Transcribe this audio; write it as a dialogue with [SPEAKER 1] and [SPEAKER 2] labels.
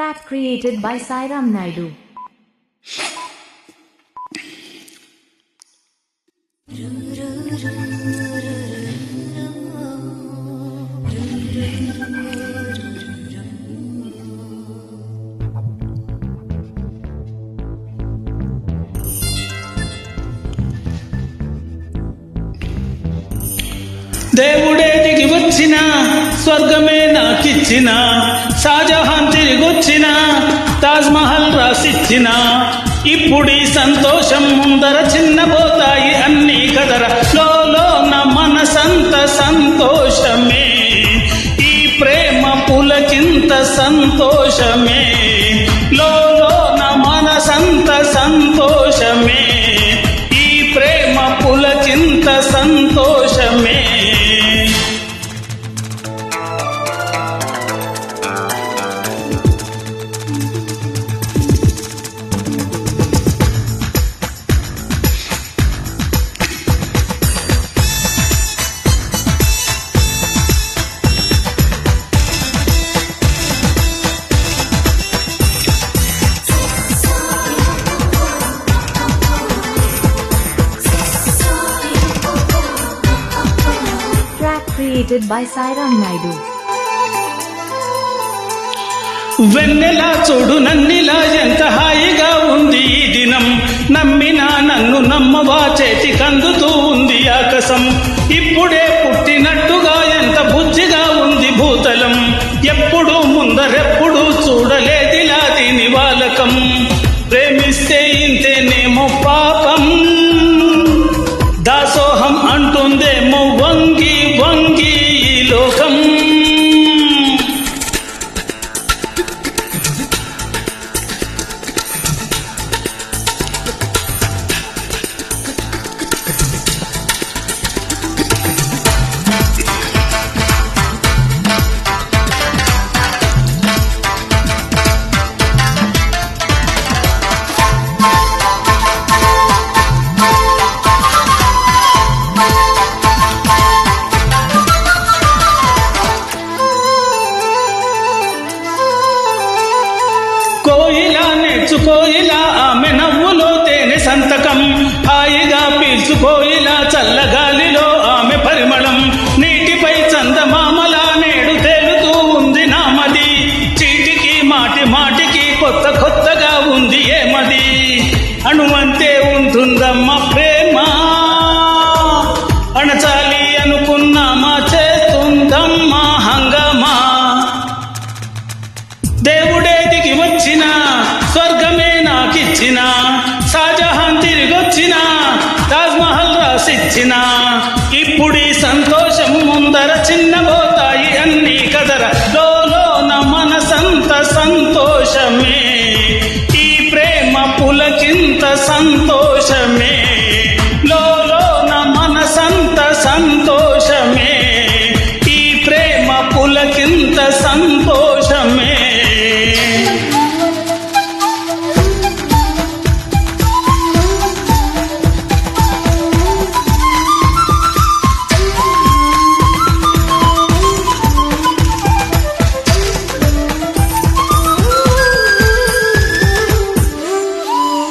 [SPEAKER 1] Track created by Sairam Naidu.
[SPEAKER 2] దేవుడే దిగి వచ్చిన స్వర్గమే నాకిచ్చిన షాజహాన్ తిరిగొచ్చిన తాజ్ మహల్ రాసిచ్చిన ఇప్పుడీ సంతోషం ముందర చిన్నబోతాయి అన్నీ కదర లోన మనసంత సంతోషమే ఈ ప్రేమ పులకింత సంతోషమే లోన మనసంత సంతోషమే ఈ ప్రేమ పులకింత సంతోషమే.
[SPEAKER 1] Created by Sairam Naidu.
[SPEAKER 2] వెన్నెలా చూడు నన్నిలా ఎంత హాయిగా ఉంది ఈ దినం నమ్మినా నన్ను నమ్మవా చేతికందుతూ ఉంది ఆకాశం ఇప్పుడే పుట్టినట్టుగా ఎంత బుజ్జిగా ఉంది భూతలం ఎప్పుడు ముందరెప్పుడు చూడలేదిలా దీని వాలకం ప్రేమిస్తే ఇంతేనేమో పాపం దాసోహం అంటుందేమో వంగి వంగి ఈ లోకం. కోయిలా నేర్చుకోయిలా ఆమె నవ్వులో తేనె సంతకం హాయిగా పీల్చుకోయిలా చల్లగాలిలో ఆమె పరిమళం నీటిపై చందమామలా నేడు తేలుతూ ఉంది నామది చీటికి మాటి మాటికి కొత్త కొత్తగా ఉంది ఏమది అణువంతే ఉంటుందమ్మా ప్రేమ అణచాలి అనుకున్నామా చేస్తుందమ్మా హంగామా దేవుడే దిగి వచ్చిన స్వర్గమే నాకిచ్చిన షాజహాన్ తిరిగొచ్చిన తాజ్ మహల్ రాసిచ్చిన ఇప్పుడీ సంతోషం ముందర చిన్నబో